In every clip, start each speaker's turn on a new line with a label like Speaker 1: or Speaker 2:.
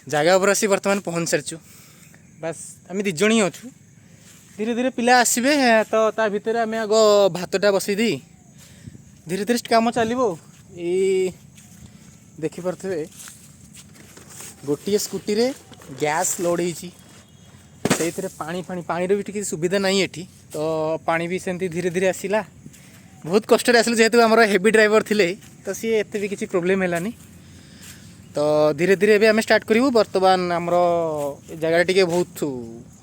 Speaker 1: जगह पर आसी बर्तमान पहुँच सारी बास आम दिज ही अच्छु धीरे धीरे पिला आसबे तो ता भितर आम आग भातटा बसई दी धीरे धीरे कम चलो ये देखिपे गोटे स्कूटी रे गैस लोड से पानी फाणी पानी भी टी सुविधा नहीं ये तो पानी भी सेमती धीरे धीरे आसला बहुत कष्ट आसल जेहेतु आम हेवी ड्राइवर थिले तो सी एत भी किसी प्रोब्लेम है तो धीरे धीरे एवं आम स्टार्ट करूँ बर्तमान आमर जगह टी बहुत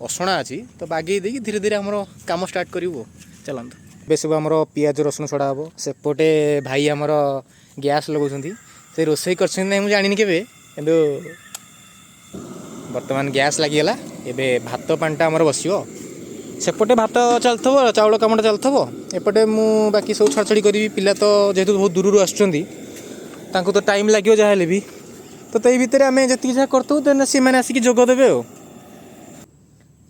Speaker 1: असना अच्छी तो बागे देकी धीरे धीरे आम कम स्टार्ट करूँ चलते बे सब आम पियाज रसुण छड़ा हम सेपटे भाई आमर गैस लगुंट से रोसई कर जानी के बर्तमान गैस लगिगला एबे भात पानीटा आमर बसियो सेपटे भात चलथबो चाउल कामटा चलथबो एपटे मु बाकी सब छाड़छाड़ी करी पिला तो जेहेतु बहुत दूर आसुचंदी तांको तो टाइम लागियो जहाँ हेले भी तो तई भितर आमे जति जहाँ करथु देन सी माने आसिक जोग देबे ओ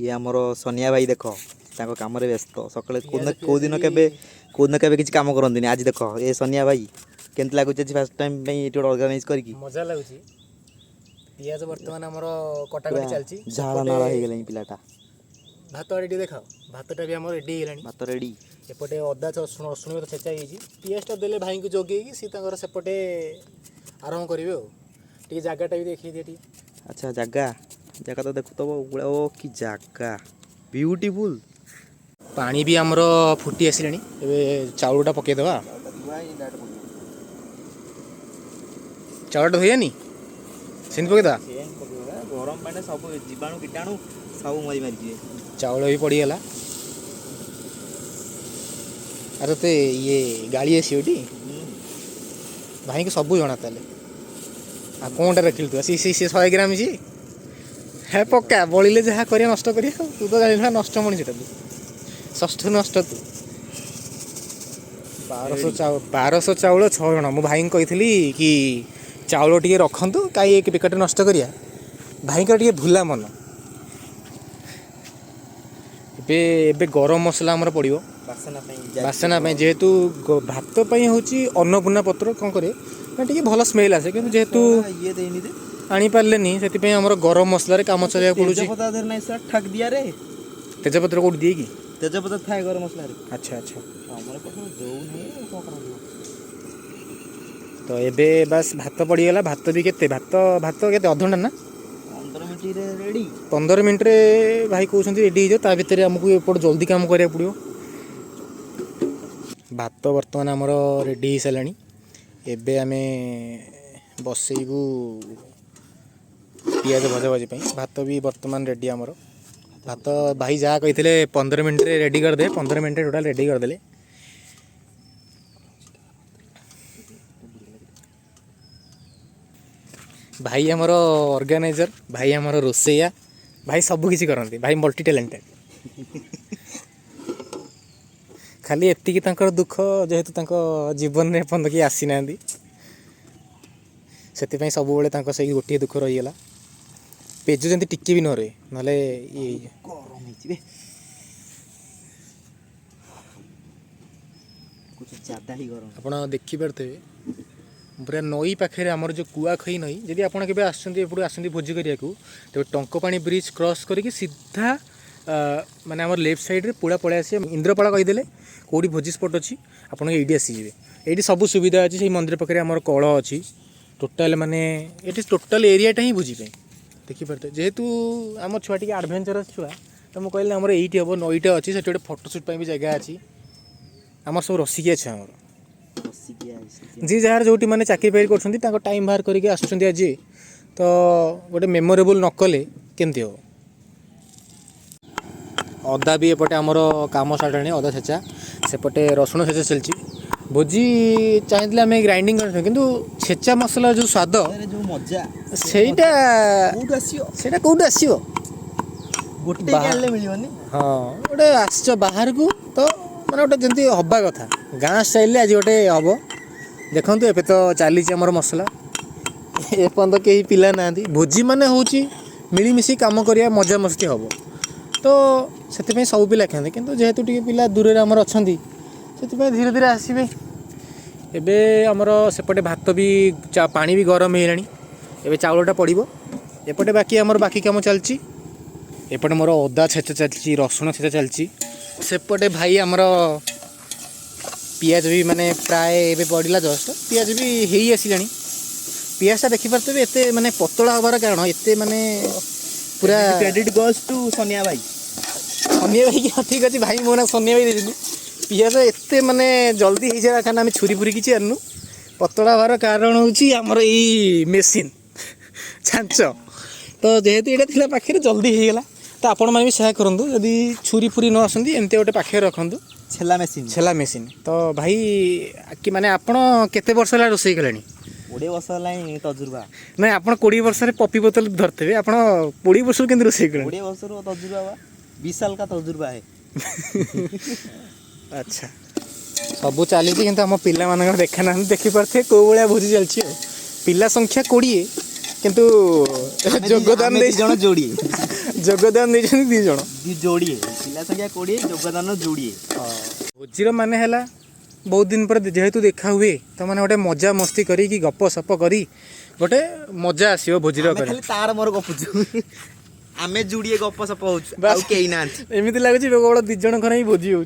Speaker 2: ये आमर सोनिया भाई देख तांको काम रे व्यस्त सकाळे को दिन केबे किछि काम करंदिनी आज देख ये सोनिया भाई केंत लागुछ फर्स्ट टाइम पे एटो ऑर्गेनाइज करकी
Speaker 1: मजा लागुची पियाज बर्तमान आमर कटाकटी चलची
Speaker 2: झाला नाला हे गेलै पिलाटा
Speaker 1: भात रेडी देखाओ भातटा भी आमर रेडी हेलानी
Speaker 2: भात रेडी
Speaker 1: एपटे अदा रसुण रसुण तो छेचा होइची पियाजटा देले भाई को जोगेकी सी तांकर सेपटे आरंभ करिवे ओ टी जगहटा भी देखि दे टी
Speaker 2: अच्छा जगह तो देखु तो ओ की जगह ब्यूटीफुल
Speaker 1: पानी भी आमर फुटी आसिलानी एबे चाउलटा पके देबा चाउलटा धोयानी सेन पके दा
Speaker 2: गरम पानी सब जीवाणु कीटाणु सब मरी मारी जे
Speaker 1: चाउल भी पड़ीगला अरे तो ये गाड़ी आसी भाई को सब जना ताले आ कौनटा रखिल तू सी 100 ग्राम जी है पक्का बड़े जहाँ कर नष्ट कर तू तो जान नष्ट मनीष तू षष्ठ नष्ट तू 1200 चाउल 6 जन मो भाई कही कि चाउल टे रखु कहीं एक पैकेट नष्ट करिया भाई का टे भूला मन एबे गरम मसला आमर पड़ो बासना जेहेतु भात हूँ अन्नपूर्णा पत्र कौन करे टे भल स्मेल आसे कि जेहेतु आनी पार्ले से आमर गरम मसला काम चलवा पड़ू तेजपत्र कौट दिए कि
Speaker 2: तेजपत्र थाए गरम मसला
Speaker 1: अच्छा अच्छा तो एबे बस भात पड़ीगला भात भी केते भात केते अधघंटा ना 15 मिनट रे भाई कहते रेडी हो भितर आमको एपट जल्दी काम करा पड़ो भात बर्तमान आमर रेडी हो साराणी एबे आमे बसैबू पियाज भजा भाजी भात भी बर्तमान रेडी आमर भात भाई जहाँ कही 15 मिनट रे रेडी करदे 15 मिनट टोटाल रेडी करदे भाई आमर ऑर्गेनाइजर भाई आमर रोसैया भाई सब किसी करते भाई मल्टी टैलेंटेड खाली एतिकी तांकर दुख जेहेतु जीवन में एपन कि आसी ना से सब बेले से गोटे दुख रहीगला पेज जमी टिके भी न रहे ना ये आप देखिपे पूरा नई पाखे आमर जो कुआखई नई जदि आप आसपटे भोजी करा तेज टंकपाणी ब्रिज क्रॉस करके सीधा माने आमर लेफ्ट साइड रे पूरा पड़े आसे इंद्रपाड़ा कहीदेले कौटी भोजी स्पॉट अच्छी आपड़ ये आसीजे ये सब सुविधा अच्छी से मंदिर पाखे आमर कल अच्छी टोटाल माने ये टोटाल एरियाटा ही भोजी देखिपे जेहेतु आम छुआ टी आडभेंचरस छुआ तो मुझे कहली आमर ये हम नईटा अच्छी से गोटे फोटोशूट भी जगह अच्छी आमर सब रसिकिया छे आमर जी जार जो मैंने चाकरी फाकरी कर टाइम बाहर करके आसुँच आज तो गोटे मेमोरेबल नकले केमती हो अदा भी एपटे आमर काम स्टार्ट है अदा छेचा सेपटे रसुण छेचा चलती भोजी चाहिए आम ग्राइंडिंग कर किंतु छेचा मसला जो स्वाद
Speaker 2: जो मजा
Speaker 1: से कौट आसो हाँ गोटे आस बाहर को तो मैंने गोटे जमी हवा कथा गाँ स्टाइल आज गोटे हम देखु ए तो चली आमर मसला एपर्त कहीं पिला ना भोजी मैंने हूँ मिलमिशी कम कर मजा मस्ती हम तो से सब पिला खाते किंतु जेहेतु टी पिला दूर आमर अच्छा से धीरे धीरे आसबे एबे आमर सेपटे भात भी पानी भी गरम होगा एबे चाउलटा पड़ो एपटे बाकी आमर बाकी काम चलची एपटे मोर अदा छेचा चलची रसुण छेचा चलची सेपटे भाई आमर पियाज भी माने प्राय एबे पड़िला जस्ट पियाज भी हेई आसिलानी पियाजटा देखिपारे एत माने पतला हबार कारण एत माने पूरा
Speaker 2: क्रेडिट गोज टू सोनिया भाई।
Speaker 1: सोनिया भाई की ठीक अच्छे भाई मो ना सोनिया भाई दे पियाज एत माने जल्दी हो जाए कारण आम छुरी फुरी किसी आनु पतला हबार कारण हूँ आमर यही मेसीन छांच तो जेहेतु ये थिला पाखे जल्दी हो गला तो आपण मैंने भी सहाय करूँ जदि छुरी फुरी न आसती एमती गोटे पाखे रखु
Speaker 2: छेला मेसीन
Speaker 1: तो भाई कि माने आपण केते वर्ष है रोसई कले
Speaker 2: 20 वर्ष है तजुर्बा
Speaker 1: ना आप 20 वर्ष पपी बोतल धरते आप 20 वर्ष के रोसई कले
Speaker 2: 20 वर्ष तजुर्बा 20 साल का तजुर्बा है।
Speaker 1: अच्छा सब चली कि आम पिला देखा ना देखिपे कौ भाया भोजी चलती पिला संख्या 20 किंतु योगदान
Speaker 2: जन जोड़ी
Speaker 1: योगदान दी जन
Speaker 2: जोड़िए पिला संख्या 20 योगदान जोड़िए
Speaker 1: भोजीर माने है बहुत दिन पर जेहेतु देखा हुए तो मैंने गोटे मजा मस्ती करी कि गप सप करी गोटे मजा आसो भोजीर
Speaker 2: तार मोर गपुचु आमे जुड़िए गप सप
Speaker 1: एमती लगुच केवल दी जन घर ही भोजी हो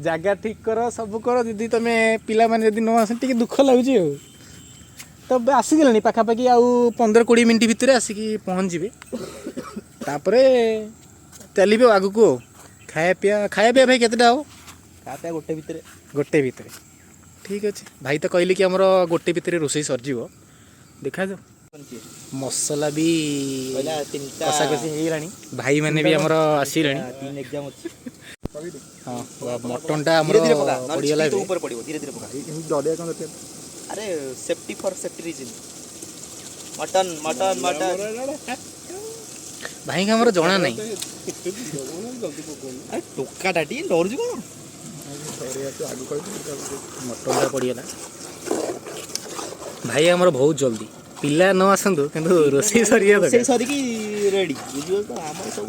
Speaker 1: जगह ठीक कर सब कर दीदी तुम पिला माने जदि न आस टे दुख लगुच तो आसीगले पाखापाखि आउ 15-20 मिनट भितर आसिक पहुँच जाए तापर चलिए आग को खाया पिया भाई केतेटा हो
Speaker 2: खाया
Speaker 1: गोटे भितर ठीक अच्छे भाई तो कहले कि आमर गोटे भितर रोसई सरजिव देखा जाओ मसला भी कषा कषि हो भाई मैंने भी आमर आसला हाँ मटनटा पड़गला
Speaker 2: अरे safety for safety reason mutton mutton mutton
Speaker 1: भाई का जना ना
Speaker 2: टोका डाटी डर जी कौन
Speaker 1: मटनटा पड़गला भाई आमर बहुत जल्दी पिला न आसतु कि रोसई
Speaker 2: सरिकी रेडी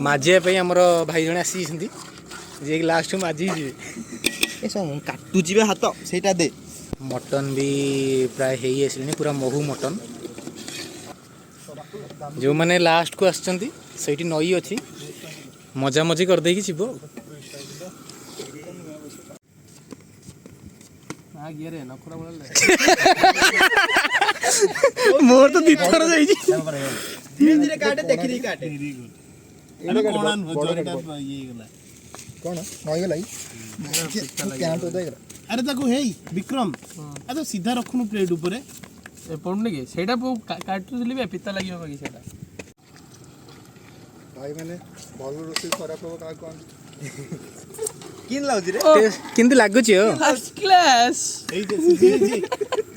Speaker 1: माजिया आमर भाई जने आसी जे लास्ट माजी
Speaker 2: काटुची हाथ सेटा दे
Speaker 1: मटन भी प्राय है आसले पूरा महू मटन जो मैंने लास्ट को आसछंती सेठी नई अच्छी मजा मजी कर देकी जीव मोर तो दिथर जाई
Speaker 2: धीरे धीरे काटे देखि दी काटे
Speaker 3: कौन नई गलाई क्या तो देख
Speaker 4: अरे ताको हेई विक्रम आ तो सीधा रखुनु प्लेट ऊपर
Speaker 5: पड़ुनी कि सेटा काटुली बे पिता लगे बाकी सेटा
Speaker 3: भाई मैंने भल रोसे खराब हो का कौन
Speaker 2: किन लाउजी रे
Speaker 1: किंतु लागुची हो
Speaker 5: फर्स्ट क्लास
Speaker 4: एई जे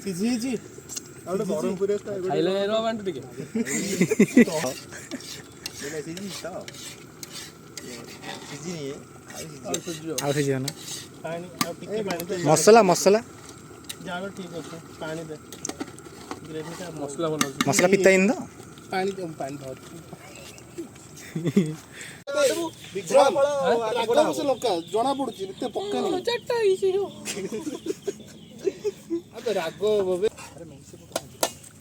Speaker 4: सीजी जी
Speaker 3: आउट बरमपुर
Speaker 5: खाइले रो बांट टिके
Speaker 2: बोले सीजी तो सीजी नहीं
Speaker 1: आउ से ना
Speaker 4: पानी आ टिके पानी दे
Speaker 1: मसला मसला
Speaker 4: जानो ठीक है पानी दे ग्रेवी का
Speaker 5: मसला बना
Speaker 1: मसला पिता इन दो
Speaker 4: पानी दे पानी बहुत
Speaker 3: विक्रम लागम से लोका जना पड़ुची एते पक्का नहीं
Speaker 5: चट्टा इसी हो
Speaker 4: अब रागो बबे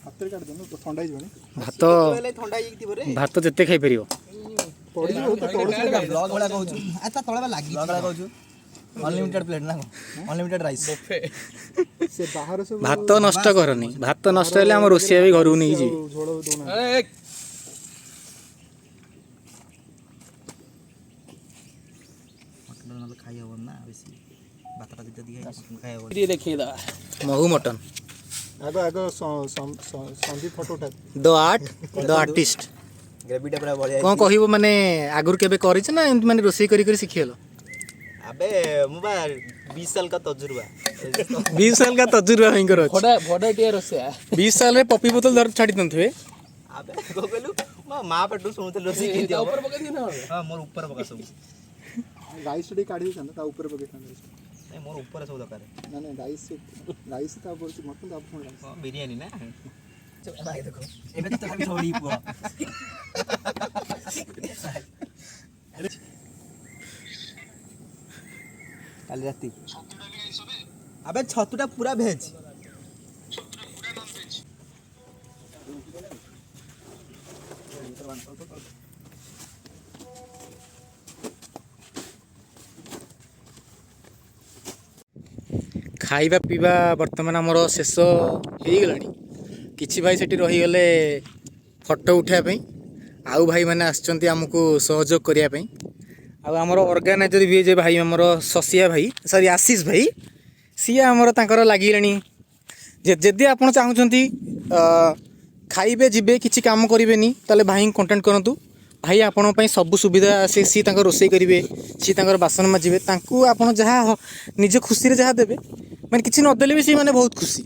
Speaker 3: हाथ रे काट दे तो ठंडा ही जणी
Speaker 1: भात
Speaker 2: पहले ठंडा ही थी रे
Speaker 1: भात जेते खाई परियो
Speaker 3: पड़ी हो तो तोड़ से
Speaker 2: ब्लॉग वाला कहू अच्छा तोड़ा लागी ब्लॉग वाला कहू अनलिमिटेड प्लेट ना अनलिमिटेड राइस
Speaker 3: से बाहर से
Speaker 1: भात नष्ट करनी भात नष्ट हेले हम रोसिया भी घर नहीं जी
Speaker 3: झोड़ दोना
Speaker 5: अरे
Speaker 2: मटन खाई हो ना बेसी भातटा दिता दी खाई हो
Speaker 5: ये देखिए दा
Speaker 1: महू मटन
Speaker 3: आगो आगो संदीप फोटो उठा
Speaker 1: द आर्टिस्ट
Speaker 2: ग्रेवीटा पूरा बढ़िया
Speaker 1: कौन कहब माने आगुर केबे करिछ ना एमती माने रोसई करी करी सिखियलो
Speaker 2: अबे मु बा 20 साल का तजुर्बा
Speaker 1: 20 साल का तजुर्बा हिंकर अछि
Speaker 5: बड़ा बड़ा टिया रसिया
Speaker 1: 20 साल रे पपी बोतल धर छाडी दनथवे
Speaker 2: अबे को कहलु मां पेटु सुनते रोसी की
Speaker 5: ता ऊपर पका दी ना
Speaker 2: हां मोर ऊपर पका सब
Speaker 3: राइस डी काढी छन ता ऊपर बगे छन
Speaker 2: नहीं मोर ऊपर सब दरकार
Speaker 3: ना राइस ता ऊपर से मटन ता ऊपर
Speaker 2: हां बिरयानी ना भाई देखो एबे तो तभी छोड़ी पुआ काली राती अबे छतुटा पूरा भेज
Speaker 1: ଖାଇବା ପିଇବା ବର୍ତ୍ତମାନ ଆମର ଶେଷ ହେଇଗଲାଣି। କିଛି ଭାଇ ସେଠି ରହିଗଲେ ଫଟୋ ଉଠାଇବା ପାଇଁ, ଆଉ ଭାଇମାନେ ଆସିଛନ୍ତି ଆମକୁ ସହଯୋଗ କରିବା ପାଇଁ। ଆଉ ଆମର ଅର୍ଗାନାଇଜର ବି ଯେ ଭାଇ ଆମର ଶଶିଆ ଭାଇ ଆଶିଷ ଭାଇ, ସିଏ ଆମର ତାଙ୍କର ଲାଗିଲେଣି। ଯଦି ଆପଣ ଚାହୁଁଛନ୍ତି ଖାଇବେ ଯିବେ କିଛି କାମ କରିବେନି, ତାହେଲେ ଭାଇଙ୍କୁ କଣ୍ଟାକ୍ଟ କରନ୍ତୁ। ଭାଇ ଆପଣଙ୍କ ପାଇଁ ସବୁ ସୁବିଧା, ସିଏ ତାଙ୍କର ରୋଷେଇ କରିବେ, ସିଏ ତାଙ୍କର ବାସନ ମାଜିବେ। ତାଙ୍କୁ ଆପଣ ଯାହା ନିଜ ଖୁସିରେ ଯାହା ଦେବେ, ମାନେ କିଛି ନଦେଲେ ବି ସେମାନେ ବହୁତ ଖୁସି।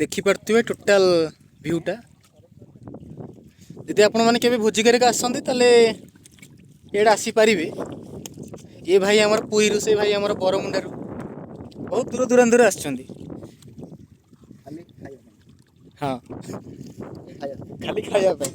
Speaker 1: ଦେଖିପାରୁଥିବେ ଟୋଟାଲ ଭିୟୁଟା। ଯଦି ଆପଣମାନେ କେବେ ଭୋଜି କରିବାକୁ ଆସନ୍ତି ତାହେଲେ ଏଇଟା ଆସିପାରିବେ। ଏ ଭାଇ ଆମର ପୁରୀରୁ, ସେ ଭାଇ ଆମର ବରମୁଣ୍ଡାରୁ, ବହୁତ ଦୂର ଦୂରାନ୍ତରୁ ଆସିଛନ୍ତି। ହଁ, ଖାଲି ଖାଇବା ପାଇଁ।